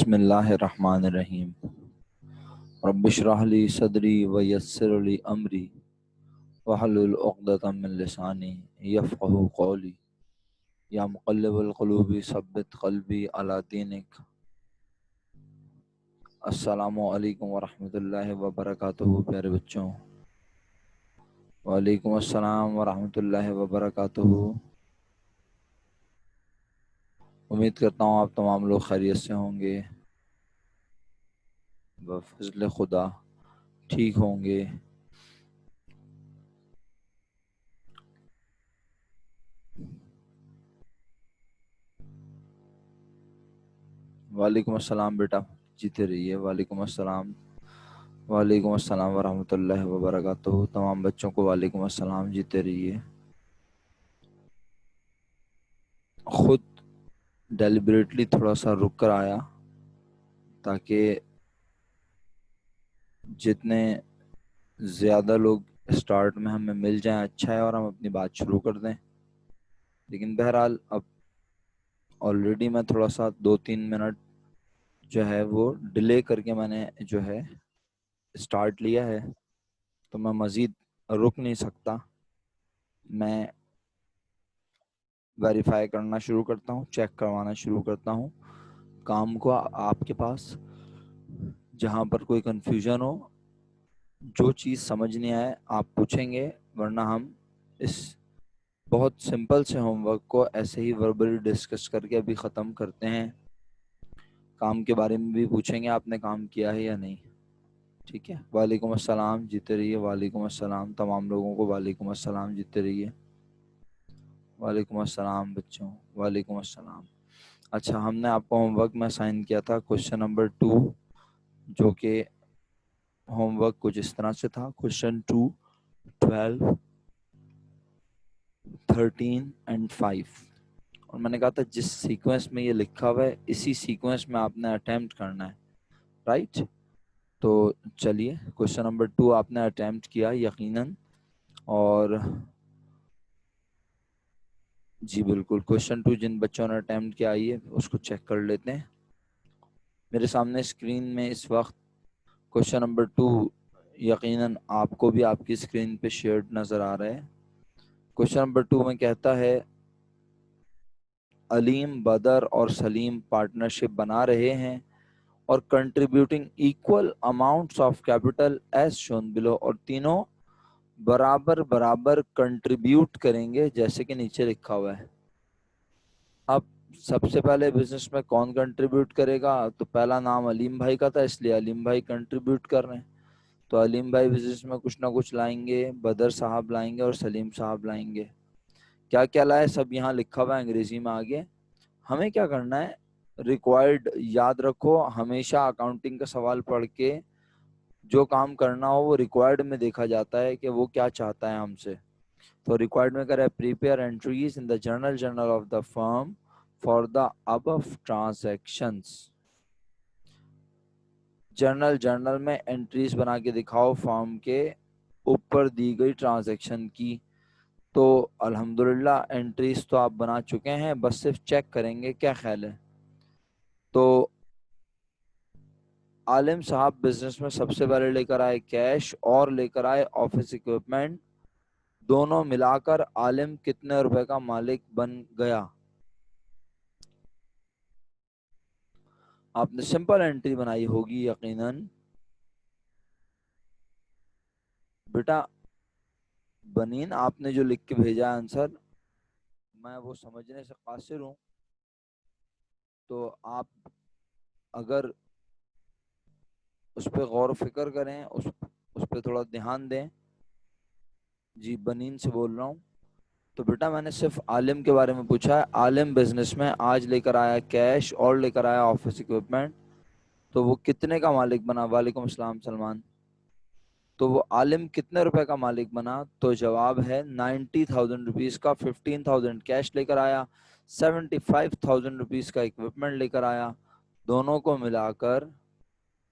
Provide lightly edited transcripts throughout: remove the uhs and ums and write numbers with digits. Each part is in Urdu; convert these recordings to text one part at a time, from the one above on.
بسم اللہ الرحمن الرحیم رب اشرح لی صدری ویسر لی امری واحلل عقدۃ من لسانی یفقہوا قولی یا مقلب القلوب ثبت قلبی علی دینک۔ السلام علیکم ورحمۃ اللہ وبرکاتہ پیارے بچوں۔ وعلیکم السلام ورحمۃ اللہ وبرکاتہ۔ امید کرتا ہوں آپ تمام لوگ خیریت سے ہوں گے، بفضل خدا ٹھیک ہوں گے۔ وعلیکم السلام بیٹا، جیتے رہیے۔ وعلیکم السلام، وعلیکم السلام ورحمۃ اللہ وبرکاتہ۔ تمام بچوں کو وعلیکم السلام، جیتے رہیے۔ خود ڈیلیبریٹلی تھوڑا سا رک کر آیا تاکہ جتنے زیادہ لوگ اسٹارٹ میں ہمیں مل جائیں اچھا ہے اور ہم اپنی بات شروع کر دیں، لیکن بہرحال اب آلریڈی میں تھوڑا سا 2-3 منٹ جو ہے وہ ڈیلے کر کے میں نے جو ہے اسٹارٹ لیا ہے، تو میں مزید رک نہیں سکتا۔ میں ویریفائی کرنا شروع کرتا ہوں، چیک کروانا شروع کرتا ہوں کام کو آپ کے پاس۔ جہاں پر کوئی کنفیوژن ہو، جو چیز سمجھ نہیں آئے آپ پوچھیں گے، ورنہ ہم اس بہت سمپل سے ہوم ورک کو ایسے ہی وربلی ڈسکس کر کے ابھی ختم کرتے ہیں۔ کام کے بارے میں بھی پوچھیں گے آپ نے کام کیا ہے یا نہیں، ٹھیک ہے؟ وعلیکم السلام، جیتے رہیے۔ وعلیکم السلام تمام لوگوں کو، وعلیکم السلام، جیتے رہیے۔ وعلیکم السلام بچوں، وعلیکم السلام۔ اچھا، ہم نے آپ کو ہوم ورک میں سائن کیا تھا کوشچن نمبر 2، جو کہ ہوم ورک کچھ اس طرح سے تھا: کوشچن 2، 12، 13 اینڈ 5۔ اور میں نے کہا تھا جس سیکوینس میں یہ لکھا ہوا ہے اسی سیکوینس میں آپ نے اٹیمپٹ کرنا ہے، رائٹ؟ تو چلیے، کوشچن نمبر 2 آپ نے اٹیمپٹ کیا یقیناً، اور جی بالکل کوشچن 2 جن بچوں نے اٹیمپٹ کیا، آئیے اس کو چیک کر لیتے ہیں۔ میرے سامنے اسکرین میں اس وقت کوشچن نمبر 2 یقیناً آپ کو بھی آپ کی اسکرین پہ شیئرڈ نظر آ رہا ہے۔ کوشچن نمبر 2 میں کہتا ہے علیم، بدر اور سلیم پارٹنرشپ بنا رہے ہیں اور contributing equal amounts of capital as shown below, اور تینوں برابر برابر کنٹریبیوٹ کریں گے جیسے کہ نیچے لکھا ہوا ہے۔ اب سب سے پہلے بزنس میں کون کنٹریبیوٹ کرے گا؟ تو پہلا نام علیم بھائی کا تھا، اس لیے علیم بھائی کنٹریبیوٹ کر رہے ہیں، تو علیم بھائی بزنس میں کچھ نہ کچھ لائیں گے، بدر صاحب لائیں گے اور سلیم صاحب لائیں گے۔ کیا کیا لائے سب یہاں لکھا ہوا ہے انگریزی میں آگے۔ ہمیں کیا کرنا ہے، ریکوائرڈ یاد رکھو، ہمیشہ اکاؤنٹنگ کا سوال پڑھ کے جو کام کرنا ہو وہ ریکوائرڈ میں دیکھا جاتا ہے کہ وہ کیا چاہتا ہے ہم سے۔ تو ریکوائرڈ میں کرے prepare entries in the journal of the firm for the above transactions. Journal میں انٹریز بنا کے دکھاؤ فارم کے اوپر دی گئی ٹرانزیکشن کی۔ تو الحمدللہ انٹریز تو آپ بنا چکے ہیں، بس صرف چیک کریں گے، کیا خیال ہے؟ تو عالم صاحب بزنس میں سب سے پہلے لے کر آئے کیش اور لے کر آئے آفس اکوپمنٹ، دونوں ملا کر عالم کتنے روپے کا مالک بن گیا؟ آپ نے سمپل انٹری بنائی ہوگی یقیناً بیٹا۔ بنین آپ نے جو لکھ کے بھیجا آنسر، میں وہ سمجھنے سے قاصر ہوں، تو آپ اگر اس پہ غور و فکر کریں، اس پہ تھوڑا دھیان دیں۔ جی بنین سے بول رہا ہوں۔ تو بیٹا میں نے صرف عالم کے بارے میں پوچھا ہے، عالم بزنس میں آج لے کر آیا کیش اور لے کر آیا آفس اکوپمنٹ، تو وہ کتنے کا مالک بنا؟ وعلیکم السلام سلمان۔ تو وہ عالم کتنے روپے کا مالک بنا؟ تو جواب ہے 90,000 روپیز کا۔ 15,000 کیش لے کر آیا، 75,000 روپیز کا اکوپمنٹ لے کر آیا، دونوں کو ملا کر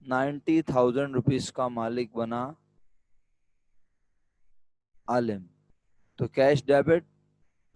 90,000 روپیز کا مالک بنا عالم۔ تو cash debit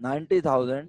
90,000,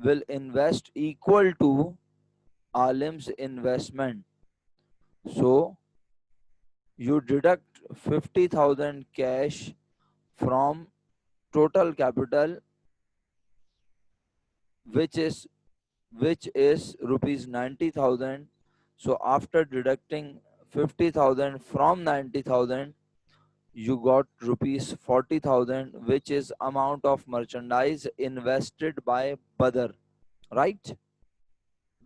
will invest equal to Alim's investment. So you deduct 50,000 cash from total capital, which is rupees 90,000. So after deducting 50,000 from 90,000, you got rupees 40,000, which is amount of merchandise invested by Badr. Right?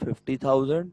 50,000,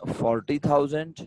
40,000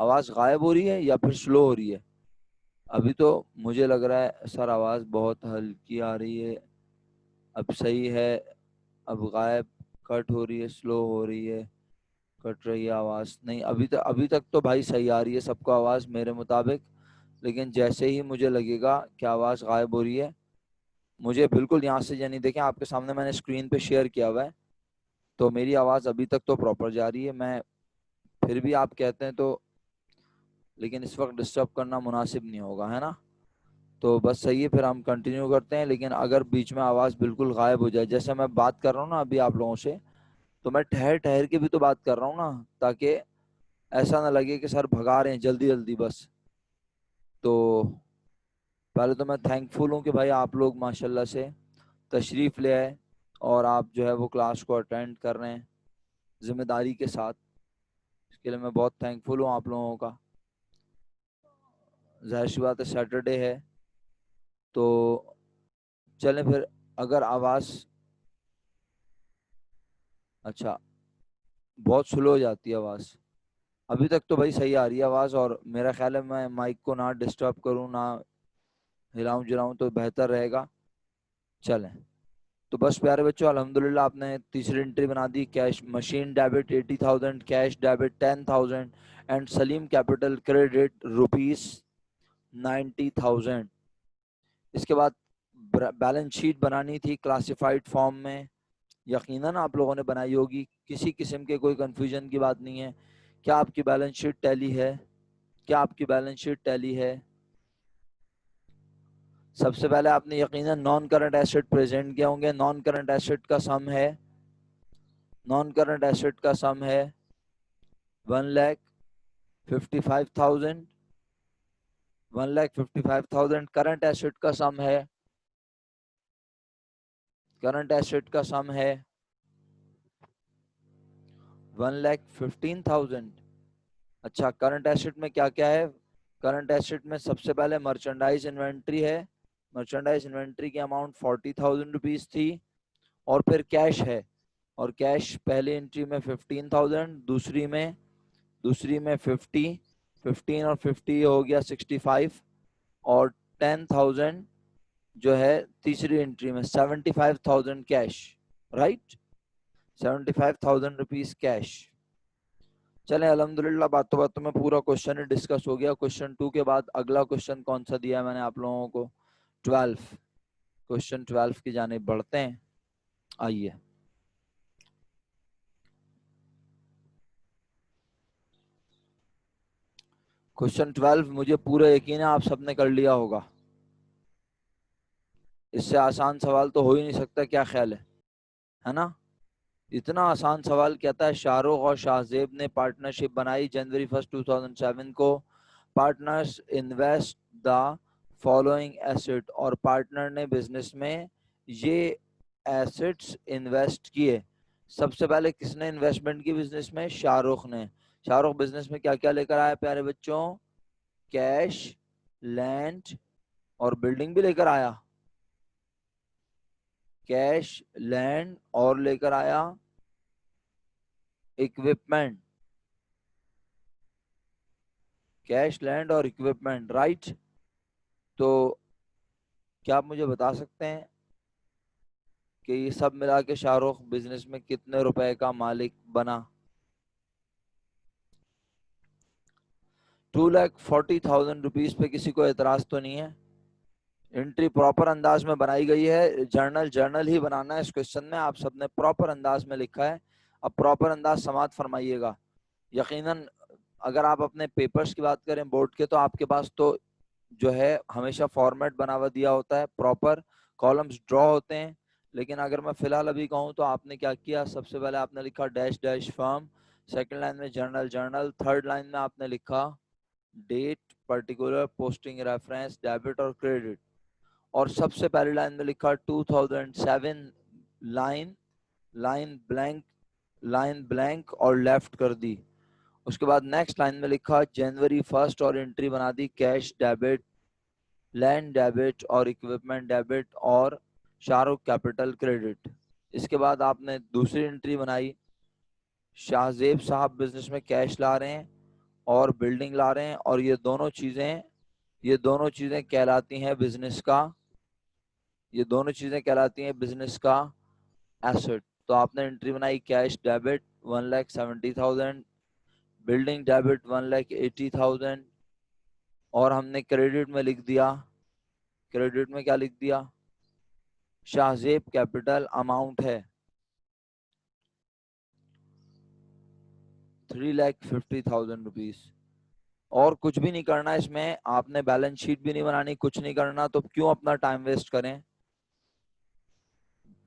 آواز غائب ہو رہی ہے یا پھر سلو ہو رہی ہے؟ ابھی تو مجھے لگ رہا ہے سر آواز بہت ہلکی آ رہی ہے. اب صحیح ہے؟ اب غائب، کٹ ہو رہی ہے، سلو ہو رہی ہے، کٹ رہی ہے آواز؟ نہیں، ابھی تک تو بھائی صحیح آ رہی ہے سب کو آواز میرے مطابق. لیکن جیسے ہی مجھے لگے گا کہ آواز غائب ہو رہی ہے، مجھے بالکل یہاں سے، یعنی دیکھیں آپ کے سامنے میں نے اسکرین پہ شیئر کیا ہوا ہے، تو میری آواز ابھی تک تو پراپر جا رہی ہے. میں پھر بھی آپ کہتے ہیں تو، لیکن اس وقت ڈسٹرب کرنا مناسب نہیں ہوگا، ہے نا؟ تو بس صحیح ہے، پھر ہم کنٹینیو کرتے ہیں. لیکن اگر بیچ میں آواز بالکل غائب ہو جائے، جیسے میں بات کر رہا ہوں نا ابھی آپ لوگوں سے، تو میں ٹھہر ٹھہر کے بھی تو بات کر رہا ہوں نا، تاکہ ایسا نہ لگے کہ سر بھگا رہے ہیں جلدی جلدی بس. تو پہلے تو میں تھینک فل ہوں کہ بھائی آپ لوگ ماشاءاللہ سے تشریف لے آئے اور آپ جو ہے وہ کلاس کو اٹینڈ کر رہے ہیں ذمہ داری کے ساتھ. اس کے لیے میں بہت تھینک فل ہوں آپ لوگوں کا. ظاہر سی بات ہے سیٹرڈے ہے، تو چلیں پھر. اگر آواز اچھا بہت سلو ہو جاتی ہے آواز، ابھی تک تو بھائی صحیح آ رہی ہے آواز، اور میرا خیال ہے میں مائک کو نہ ڈسٹرب کروں، نہ ہلاؤں جلاؤں تو بہتر رہے گا. چلیں تو بس پیارے بچوں، الحمدللہ آپ نے تیسری انٹری بنا دی. Cash machine debit 80,000، cash debit 10,000 and Saleem capital credit ₹90,000. اس کے بعد بیلنس شیٹ بنانی تھی کلاسیفائڈ فارم میں. یقیناً آپ لوگوں نے بنائی ہوگی، کسی قسم کے کوئی کنفیوژن کی بات نہیں ہے. کیا آپ کی بیلنس شیٹ ٹیلی ہے؟ کیا آپ کی بیلنس شیٹ ٹیلی ہے؟ سب سے پہلے آپ نے یقیناً نان کرنٹ ایسٹ پریزنٹ کیا ہوں گے. نان کرنٹ ایسٹ کا سم ہے، نان کرنٹ ایسٹ کا سم ہے 1,55,000. 1,55,000. کرنٹ ایسٹ کا سم ہے، کرنٹ ایسٹ کا سم ہے 1,15,000. اچھا کرنٹ ایسٹ میں کیا کیا ہے؟ کرنٹ ایسٹ میں سب سے پہلے مرچنڈائز انوینٹری ہے. مرچنڈائز انوینٹری کی اماؤنٹ 40,000 روپیز تھی. اور پھر کیش ہے، اور کیش پہلی انٹری میں 15,000، دوسری میں 50، 15 اور 50 ہو گیا 65، اور 10,000 جو ہے تیسری انٹری میں 75,000 کیش. Right, 75,000 rupees cash. چلیں الحمدللہ باتوں باتوں میں پورا کوشچن ڈسکس ہو گیا. کوشچن 2 کے بعد اگلا کوشچن کون سا دیا ہے میں نے آپ لوگوں کو؟ 12. کوشچن 12 کی جانب بڑھتے ہیں. آئیے کوشچن 12 مجھے پورا یقین ہے آپ سب نے کر لیا ہوگا. اس سے آسان سوال تو ہو ہی نہیں سکتا، کیا خیال ہے نا؟ اتنا آسان سوال کہتا ہے شاہ رخ اور شاہ زیب نے پارٹنرشپ بنائی جنوری 1 2007 کو. Partners invest the following asset, اور پارٹنر نے بزنس میں یہ ایسٹس انویسٹ کیے. سب سے پہلے کس نے انویسٹمنٹ کی بزنس میں؟ شاہ رخ نے. شاہ رخ بزنس میں کیا کیا لے کر آیا پیارے بچوں؟ کیش، لینڈ اور بلڈنگ بھی لے کر آیا. کیش، لینڈ اور لے کر آیا اکوپمنٹ. کیش، لینڈ اور اکوپمنٹ. رائٹ. تو کیا آپ مجھے بتا سکتے ہیں کہ یہ سب ملا کے شاہ رخ بزنس میں کتنے روپے کا مالک بنا؟ 2,40,000 روپیز پہ کسی کو اعتراض تو نہیں ہے؟ انٹری پراپر انداز میں بنائی گئی ہے. جرنل ہی بنانا ہے اس کوشچن میں. آپ سب نے پراپر انداز میں لکھا ہے. اب پراپر انداز سماعت فرمائیے گا. یقیناً اگر آپ اپنے پیپرز کی بات کریں بورڈ کے، تو آپ کے پاس تو جو ہے ہمیشہ فارمیٹ بنا ہوا دیا ہوتا ہے، پراپر کالمز ڈرا ہوتے ہیں. لیکن اگر میں فی الحال ابھی کہوں تو آپ نے کیا کیا؟ سب سے پہلے آپ نے لکھا dash dash firm, second line میں جرنل، تھرڈ لائن میں آپ نے لکھا date, particular, posting reference, debit اور کریڈٹ. اور سب سے پہلی لائن میں لکھا 2007، لائن بلینک اور لیفٹ کر دی. اس کے بعد نیکسٹ لائن میں لکھا جنوری 1 اور انٹری بنا دی کیش ڈیبٹ، لینڈ ڈیبٹ اور اکوپمنٹ ڈیبٹ اور شاہ رخ کیپٹل کریڈٹ. اس کے بعد آپ نے دوسری انٹری بنائی شاہ زیب صاحب بزنس میں کیش لا رہے ہیں اور بلڈنگ لا رہے ہیں، اور یہ دونوں چیزیں کہلاتی ہیں بزنس کا، یہ دونوں چیزیں کہلاتی ہیں بزنس کا ایسٹ. تو آپ نے انٹری بنائی کیش ڈیبٹ 1,70,000، بلڈنگ ڈیبٹ 1,80,000، اور ہم نے کریڈٹ میں لکھ دیا، کریڈٹ میں کیا لکھ دیا؟ شاہ زیب کیپٹل اماؤنٹ ہے 3,50,000 روپیز. اور کچھ بھی نہیں کرنا اس میں، آپ نے بیلنس شیٹ بھی نہیں بنانی، کچھ نہیں کرنا، تو کیوں اپنا ٹائم ویسٹ کریں؟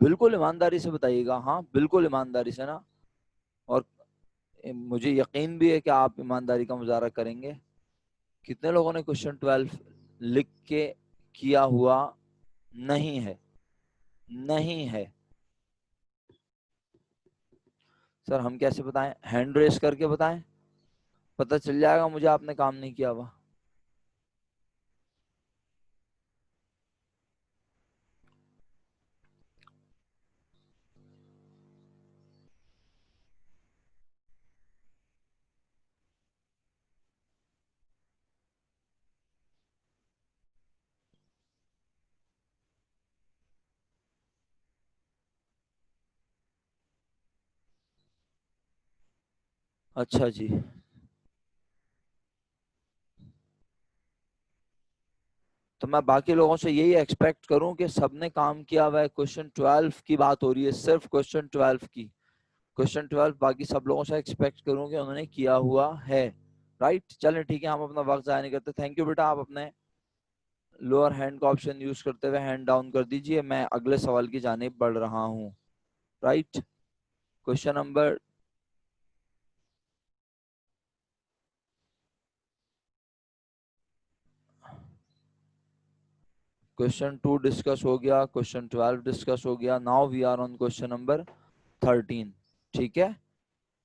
بالکل ایمانداری سے بتائیے گا. ہاں بالکل ایمانداری سے نا، اور مجھے یقین بھی ہے کہ آپ ایمانداری کا مظاہرہ کریں گے. کتنے لوگوں نے کوشچن 12 لکھ کے کیا ہوا نہیں ہے؟ نہیں ہے سر ہم کیسے بتائیں؟ ہینڈ ریس کر کے بتائیں، پتہ چل جائے گا مجھے آپ نے کام نہیں کیا ہوا. اچھا جی، تو میں باقی لوگوں سے یہی ایکسپیکٹ کروں کہ سب نے کام کیا ہوا ہے. کوشچن 12 کی بات ہو رہی ہے، صرف کوشچن 12 کی. کوشچن 12 باقی سب لوگوں سے ایکسپیکٹ کروں کہ انہوں نے کیا ہوا ہے. رائٹ، چلیں ٹھیک ہے، ہم اپنا وقت ضائع نہیں کرتے. تھینک یو بیٹا. آپ اپنے لوور ہینڈ کا آپشن یوز کرتے ہوئے ہینڈ ڈاؤن کر دیجئے. میں اگلے سوال کی جانب بڑھ رہا ہوں. Right, question number question 2 discuss ہو گیا، کوشچن 12 ڈسکس ہو گیا. Now we are on question number 13. ٹھیک ہے،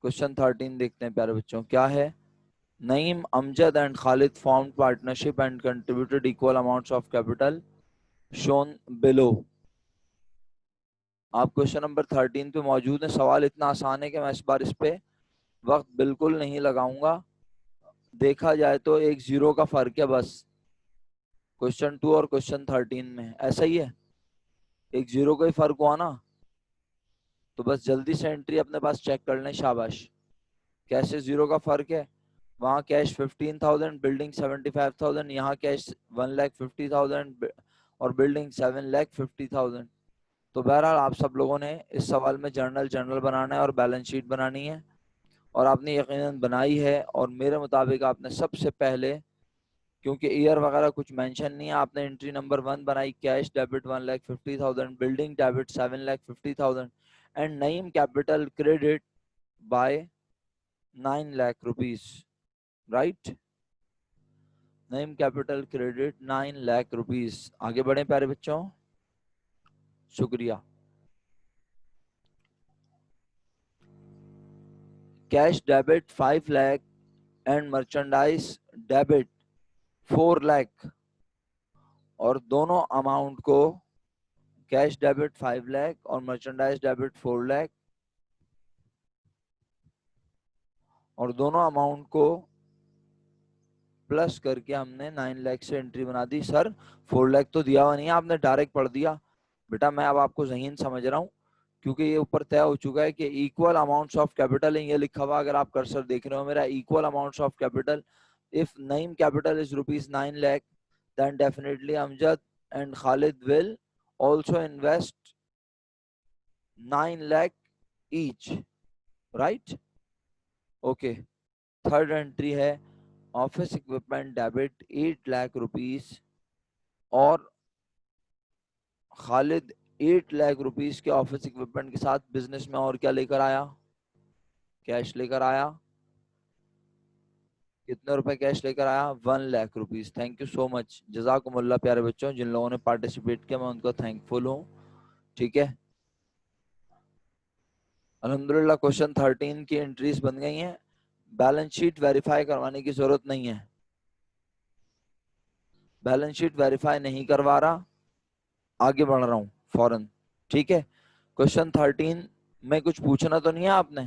کوشچن 13 دیکھتے ہیں پیارے بچوں. کیا ہے؟ نعیم, Amjad and Khalid formed partnership and contributed equal amounts of capital shown below. آپ کوشچن نمبر 13 پہ موجود ہیں. سوال اتنا آسان ہے کہ میں اس بار اس پہ وقت بالکل نہیں لگاؤں گا. دیکھا جائے تو ایک زیرو کا فرق ہے بس کوشچن 2 اور کوشچن 13 میں. ایسا ہی ہے، ایک زیرو کا ہی فرق ہوا نا. تو بس جلدی سے انٹری اپنے پاس چیک کر لیں. شاباش. کیسے زیرو کا فرق ہے؟ وہاں کیش 15,000، بلڈنگ 75,000، یہاں کیش 1,50,000 اور بلڈنگ 7,50,000. تو بہرحال آپ سب لوگوں نے اس سوال میں جرنل بنانا ہے اور بیلنس شیٹ بنانی ہے، اور آپ نے یقیناً بنائی ہے. اور میرے مطابق آپ نے سب سے پہلے، کیونکہ ایئر وغیرہ کچھ مینشن نہیں ہے، آپ نے انٹری نمبر 1 بنائی cash debit 1,50,000، building debit 7,50,000 and Naeem capital credit by 9 lakh rupees. Right, Naeem capital credit 9 lakh rupees. آگے بڑھیں پیارے بچوں. شکریہ. Cash debit 5 lakh and merchandise debit 4 lakh، اور دونوں اماؤنٹ کو، کیش ڈیبٹ 5 lakh اور مرچنڈائز ڈیبٹ 4 lakh، اور دونوں اماؤنٹ کو پلس کر کے ہم نے 9 lakh سے انٹری بنا دی. سر 4 lakh تو دیا ہوا نہیں ہے، آپ نے ڈائریکٹ پڑھ دیا. بیٹا میں اب آپ کو ذہین سمجھ رہا ہوں، کیونکہ یہ اوپر طے ہو چکا ہے کہ ایکول اماؤنٹس آف کیپٹل ہیں. یہ لکھا ہوا اگر آپ کرسر دیکھ رہے ہو میرا، equal amounts of capital. if name capital is rupees 9 lakh then definitely Amjad and Khalid will also invest 9 lakh each. right? okay. Third entry ہے office equipment debit 8 lakh rupees، اور خالد 8 lakh rupees کے آفس اکوپمنٹ کے ساتھ بزنس میں اور کیا لے کر آیا؟ کیش لے کر آیا. کتنے روپے کیش لے کر آیا؟ 1 lakh rupees. Thank you so much, جزاکم اللہ پیارے بچوں. جن لوگوں نے پارٹیسپیٹ کیا میں ان کو تھینک فل ہوں. ٹھیک ہے، الحمدللہ کوشچن 13 کی انٹریز بن گئی ہیں. بیلنس شیٹ ویریفائی کروانے کی ضرورت نہیں ہے، بیلنس شیٹ ویریفائی نہیں کروا رہا، آگے بڑھ رہا ہوں فوراً. ٹھیک ہے، کوشچن 13 میں کچھ پوچھنا تو نہیں ہے آپ نے؟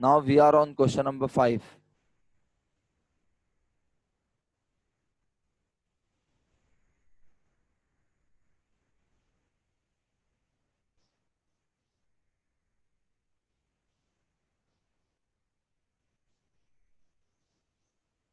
Now we are on question number 5.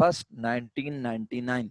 1, 1999.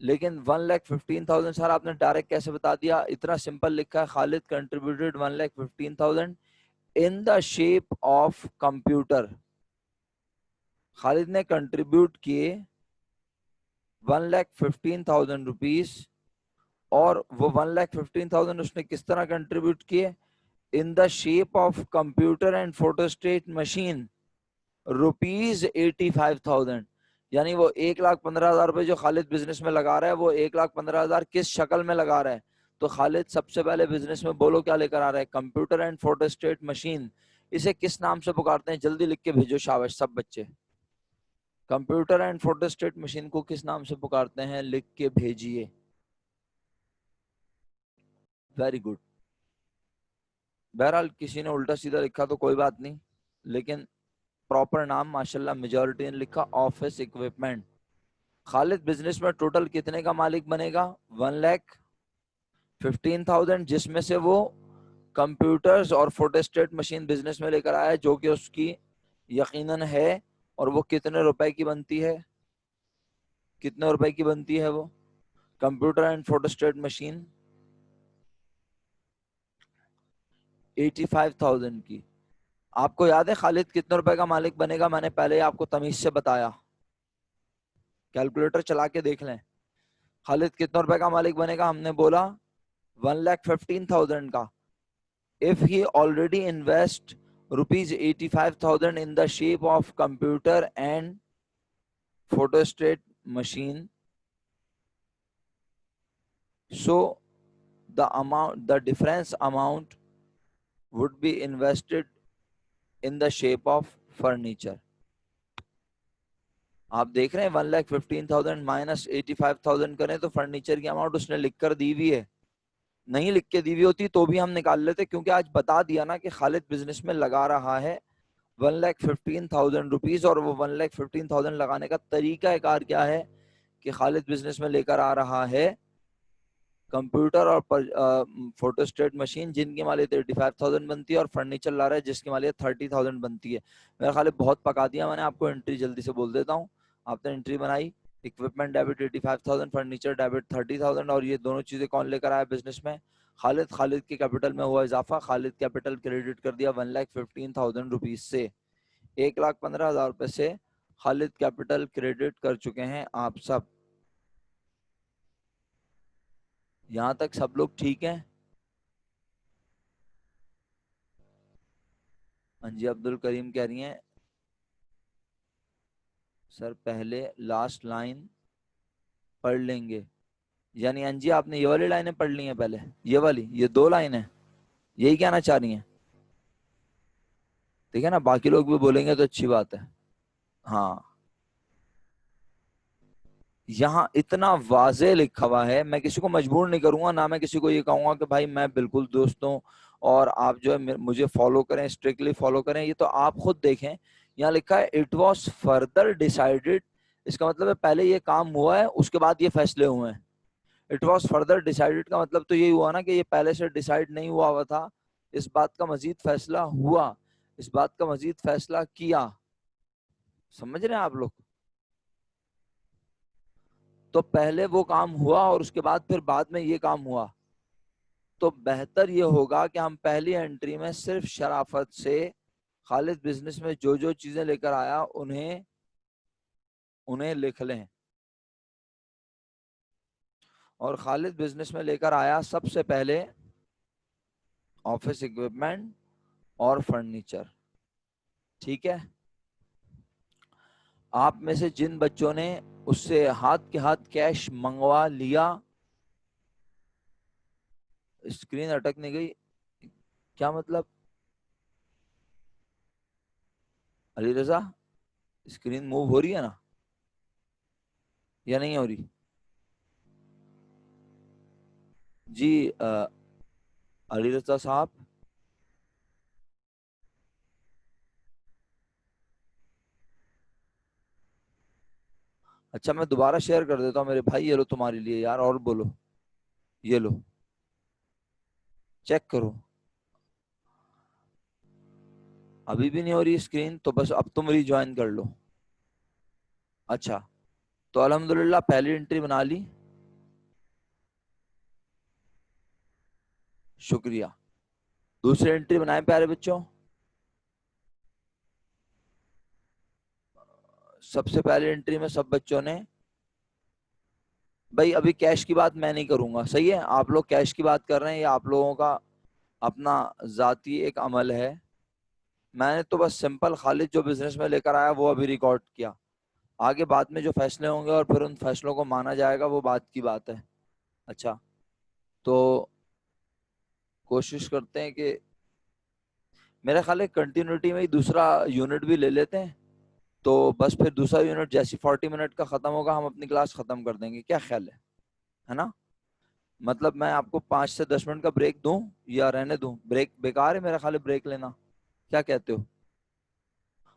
لیکن 1,15,000 سر آپ نے ڈائریکٹ کیسے بتا دیا؟ اتنا سمپل لکھا ہے، Khalid contributed 1,15,000 in the shape of computer. Khalid نے کنٹریبیوٹ کیے 1,15,000 روپیز، اور وہ 1,15,000 اس نے کس طرح کنٹریبیوٹ کیے؟ In the shape of computer and photostat machine ₹85,000. یعنی وہ 1,15,000 روپے جو خالد بزنس میں لگا رہا ہے، وہ 1,15,000 کس شکل میں لگا رہا ہے؟ تو خالد سب سے پہلے بزنس میں بولو کیا لے کر آ رہا ہے؟ Computer and photostat machine. اسے کس نام سے پکارتے ہیں؟ جلدی لکھ کے بھیجو شاباش سب بچے. کمپیوٹر اینڈ فوٹوسٹیٹ مشین کو کس نام سے پکارتے ہیں؟ لکھ کے بھیجیے. Very good. بہرحال کسی نے الٹا سیدھا لکھا تو کوئی بات نہیں، لیکن پراپر نام ماشاءاللہ میجورٹی نے لکھا آفس اکوپمنٹ. خالد بزنس میں ٹوٹل کتنے کا مالک بنے گا؟ 1,15,000، جس میں سے وہ کمپیوٹرز اور فوٹوسٹیٹ مشین بزنس میں لے کر آیا جو کہ اس کی یقیناً ہے. اور وہ کتنے روپے کی بنتی ہے؟ کتنے روپے کی بنتی ہے وہ کمپیوٹر اینڈ فوٹوسٹیٹ مشین؟ 85,000 کی. آپ کو یاد ہے خالد کتنے روپے کا مالک بنے گا؟ میں نے پہلے آپ کو تمیز سے بتایا، کیلکولیٹر چلا کے دیکھ لیں. خالد کتنے روپے کا مالک بنے گا؟ ہم نے بولا 1,15,000 کا. if he already invest ₹85,000 in the shape of computer and photostat machine, so the difference amount would be invested in the shape of furniture. آپ دیکھ رہے ہیں 1,15,000 مائنس 85,000 کریں تو فرنیچر کی اماؤنٹ اس نے لکھ کر دی ہوئی ہے. نہیں لکھ کے دی ہوئی ہوتی تو بھی ہم نکال لیتے، کیونکہ آج بتا دیا نا کہ خالد بزنس میں لگا رہا ہے 1,15,000 روپیز. اور وہ 1,15,000 لگانے کا طریقہ کار کیا ہے کہ خالد بزنس میں لے کر آ رہا ہے کمپیوٹر اور فوٹوسٹیٹ مشین جن کی مالیت 85,000 بنتی ہے، اور فرنیچر لا رہا ہے جس کی مالیت 30,000 بنتی ہے. میرا خالد بہت پکا دیا میں نے آپ کو. انٹری جلدی سے بول دیتا ہوں. آپ نے انٹری بنائی، اکوپمنٹ ڈیبٹ 85,000، فرنیچر ڈیبٹ 30,000. اور یہ دونوں چیزیں کون لے کر آیا بزنس میں؟ خالد. خالد کے کیپٹل میں ہوا اضافہ، خالد کیپٹل کریڈٹ کر دیا 1,15,000 روپیز سے. 1,15,000 روپے سے خالد کیپٹل کریڈٹ کر چکے ہیں آپ سب. یہاں تک سب لوگ ٹھیک ہیں؟ ہاں جی عبد الکریم کہہ رہی ہیں سر پہلے لاسٹ لائن پڑھ لیں گے. یعنی انجی آپ نے یہ والی لائنیں پڑھ لی ہیں پہلے؟ یہ والی، یہ 2 لائنیں یہی کہنا چاہ رہی ہیں؟ ٹھیک ہے نا، باقی لوگ بھی بولیں گے تو اچھی بات ہے. ہاں یہاں اتنا واضح لکھا ہوا ہے، میں کسی کو مجبور نہیں کروں گا، نہ میں کسی کو یہ کہوں گا کہ بھائی میں بالکل دوست ہوں اور آپ جو ہے مجھے فالو کریں، اسٹرکٹلی فالو کریں. یہ تو آپ خود دیکھیں. یہاں لکھا ہے اٹ واز فردر ڈیسائیڈڈ. اس کا مطلب ہے پہلے یہ کام ہوا ہے، اس کے بعد یہ فیصلے ہوئے ہیں. اٹ واز فردر ڈیسائیڈڈ کا مطلب تو یہی ہوا نا کہ یہ پہلے سے ڈیسائیڈ نہیں ہوا تھا، اس بات کا مزید فیصلہ ہوا، اس بات کا مزید فیصلہ کیا. سمجھ رہے ہیں آپ لوگ؟ تو پہلے وہ کام ہوا اور اس کے بعد پھر بعد میں یہ کام ہوا. تو بہتر یہ ہوگا کہ ہم پہلی انٹری میں صرف شرافت سے خالد بزنس میں جو جو چیزیں لے کر آیا انہیں لکھ لیں. اور خالد بزنس میں لے کر آیا سب سے پہلے آفس اکوپمنٹ اور فرنیچر. ٹھیک ہے. آپ میں سے جن بچوں نے اس سے ہاتھ کے ہاتھ کیش منگوا لیا، اسکرین اٹک نہیں گئی کیا مطلب؟ علی رضا اسکرین موو ہو رہی ہے نا یا نہیں ہو رہی؟ جی علی رضا صاحب. اچھا میں دوبارہ شیئر کر دیتا ہوں میرے بھائی. یہ لو تمہارے لیے یار، اور بولو. یہ لو چیک کرو. ابھی بھی نہیں ہو رہی اسکرین؟ تو بس اب تم ری جوائن کر لو. اچھا تو الحمدللہ پہلی انٹری بنا لی. شکریہ. دوسری انٹری بنائیں پیارے بچوں. سب سے پہلی انٹری میں سب بچوں نے بھائی ابھی کیش کی بات میں نہیں کروں گا, صحیح ہے؟ آپ لوگ کیش کی بات کر رہے ہیں, یہ آپ لوگوں کا اپنا ذاتی ایک عمل ہے. میں نے تو بس سمپل خالد جو بزنس میں لے کر آیا وہ ابھی ریکارڈ کیا. آگے بعد میں جو فیصلے ہوں گے اور پھر ان فیصلوں کو مانا جائے گا وہ بات کی بات ہے. اچھا, تو کوشش کرتے ہیں کہ میرا خیال ہے کنٹینیوٹی میں ہی دوسرا یونٹ بھی لے لیتے ہیں, تو بس پھر دوسرا یونٹ جیسی 40 منٹ کا ختم ہوگا ہم اپنی کلاس ختم کر دیں گے. کیا خیال ہے نا؟ مطلب میں آپ کو 5 سے 10 منٹ کا بریک دوں یا رہنے دوں؟ بریک بیکار ہے میرا خیال ہے بریک لینا, کیا کہتے ہو؟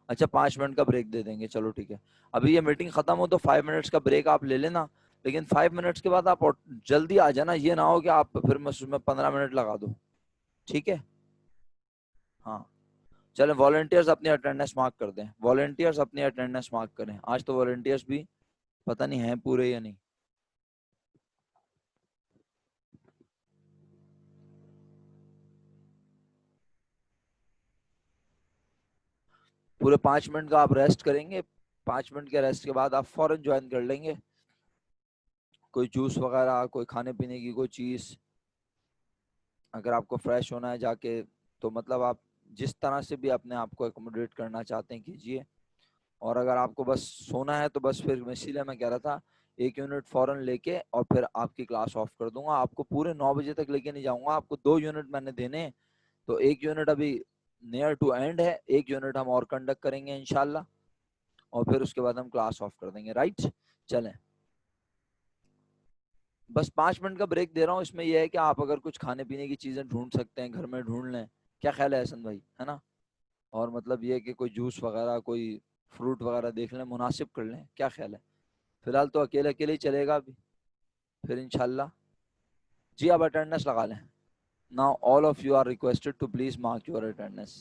اچھا 5 منٹ کا بریک دے دیں گے, چلو ٹھیک ہے. ابھی یہ میٹنگ ختم ہو تو 5 منٹس کا بریک آپ لے لینا, لیکن 5 منٹس کے بعد آپ جلدی آ جانا, یہ نہ ہو کہ آپ پھر میں 15 منٹ لگا دوں. ٹھیک ہے؟ ہاں چلیں, والنٹیئرز اپنی اٹینڈنس مارک کر دیں. والنٹیئرز اپنی اٹینڈنس مارک کریں. آج تو والنٹیئرز بھی پتہ نہیں ہیں پورے یا نہیں. پورے 5 منٹ کا آپ ریسٹ کریں گے. 5 منٹ کے ریسٹ کے بعد آپ فوراً جوائن کر لیں گے. کوئی جوس وغیرہ, کوئی کھانے پینے کی کوئی چیز, اگر آپ کو فریش ہونا ہے جا کے, تو مطلب آپ جس طرح سے بھی اپنے آپ کو ایکوموڈیٹ کرنا چاہتے ہیں کیجئے. اور اگر آپ کو بس سونا ہے تو بس پھر اسی لیے میں کہہ رہا تھا 1 یونٹ فوراً لے کے اور پھر آپ کی کلاس آف کر دوں گا. آپ کو پورے 9 بجے تک لے کے نہیں جاؤں گا, آپ کو 2 یونٹ میں نے دینے ہیں, تو 1 یونٹ ابھی نیئر ٹو اینڈ ہے, 1 یونٹ ہم اور کنڈکٹ کریں گے انشاءاللہ, اور پھر اس کے بعد ہم کلاس آف کر دیں گے. رائٹ, چلیں بس 5 منٹ کا بریک دے رہا ہوں. اس میں یہ ہے کہ آپ اگر کچھ کھانے پینے کی چیزیں ڈھونڈ سکتے ہیں گھر میں ڈھونڈ لیں. کیا خیال ہے احسن بھائی, ہے نا؟ اور مطلب یہ کہ کوئی جوس وغیرہ, کوئی فروٹ وغیرہ دیکھ لیں, مناسب کر لیں. کیا خیال ہے؟ فی الحال تو اکیلے اکیلے ہی چلے گا ابھی, پھر انشاءاللہ. جی آپ اٹینڈنس لگا لیں. Now all of you are requested to please mark your attendance.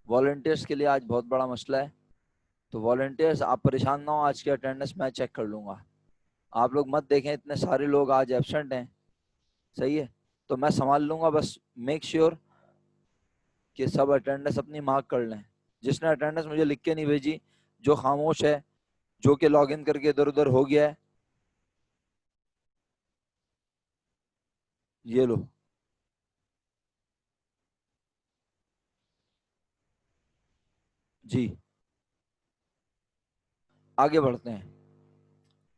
Volunteers کے لیے آج بہت بڑا مسئلہ ہے, تو والنٹیئرس آپ پریشان نہ ہو, آج کی اٹینڈنس میں چیک کر لوں گا. آپ لوگ مت دیکھیں اتنے سارے لوگ آج ایبسنٹ ہیں, صحیح ہے, تو میں سنبھال لوں گا. بس میک شیور کہ سب اٹینڈنس اپنی مارک کر لیں. جس نے اٹینڈنس مجھے لکھ کے نہیں بھیجی, جو خاموش ہے, جو کہ لاگ ان کر کے ادھر ادھر ہو گیا ہے, یہ لو. جی آگے بڑھتے ہیں.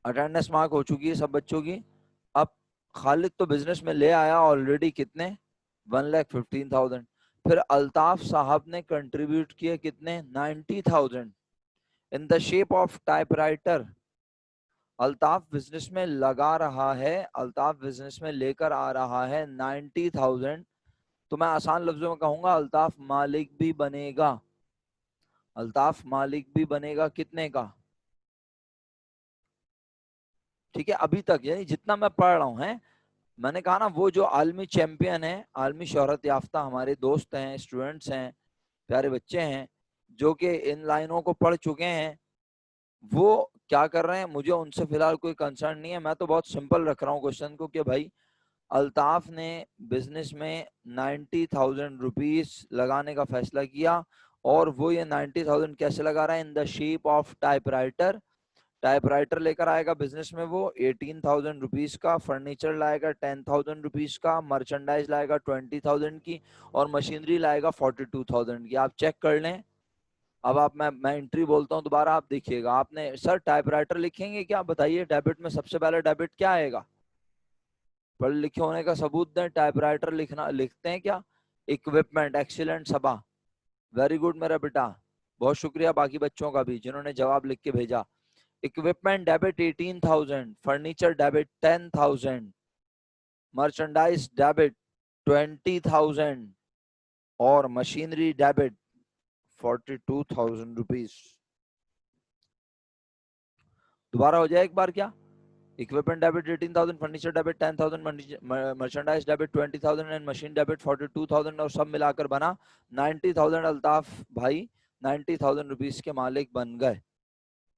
اٹینڈنس مارک ہو چکی ہے سب بچوں کی. اب خالد تو بزنس میں لے آیا آلریڈی کتنے, 1,15,000. پھر الطاف صاحب نے کنٹریبیوٹ کیے کتنے, 90,000 in the shape of typewriter. Altaf business میں لگا رہا ہے, الطاف بزنس میں لے کر آ رہا ہے 90,000. تو میں آسان لفظوں میں کہوں گا الطاف مالک بھی بنے گا. الطاف مالک بھی بنے گا کتنے کا؟ ٹھیک ہے, ابھی تک یعنی جتنا میں پڑھ رہا ہوں ہے, میں نے کہا نا وہ جو عالمی چیمپئن ہیں, عالمی شہرت یافتہ ہمارے دوست ہیں, اسٹوڈنٹس ہیں, پیارے بچے ہیں, جو کہ ان لائنوں کو پڑھ چکے ہیں, وہ کیا کر رہے ہیں, مجھے ان سے فی الحال کوئی کنسرن نہیں ہے. میں تو بہت سمپل رکھ رہا ہوں کوشچن کو کہ بھائی الطاف نے بزنس میں 90,000 روپیز لگانے کا فیصلہ کیا, اور وہ یہ 90,000 کیسے لگا رہا ہے, in the shape of typewriter. Typewriter لے کر آئے گا بزنس میں وہ 18,000 روپیز کا, فرنیچر لائے گا 10,000 روپیز کا, مرچنڈائز لائے گا 20,000 کی, اور مشینری لائے گا 42,000 کی. آپ چیک کر لیں. اب آپ میں انٹری بولتا ہوں دوبارہ, آپ دیکھیے گا. آپ نے سر ٹائپ رائٹر لکھیں گے کیا, بتائیے ڈیبٹ میں سب سے پہلے ڈیبٹ کیا آئے گا؟ پڑھ لکھے ہونے کا ثبوت دیں. ٹائپ رائٹر لکھتے ہیں کیا؟ اکوپمنٹ. ایکسیلنٹ صبا, ویری گڈ میرا بیٹا, بہت شکریہ باقی بچوں کا بھی جنہوں نے جواب لکھ کے بھیجا. Equipment debit 18,000, furniture debit 10,000, merchandise debit 20,000, اور مشینری ڈیبٹ 42,000 روپیز. دوبارہ ہو جائے ایک بار کیا؟ equipment debit 18,000, furniture debit 10,000, merchandise debit 20,000 and machine debit 42,000, اور سب ملا کر بنا 90,000. الطاف بھائی 90,000 روپیز کے مالک بن گئے.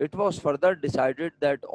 It was further decided that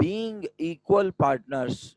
Being equal partners,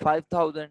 5,000।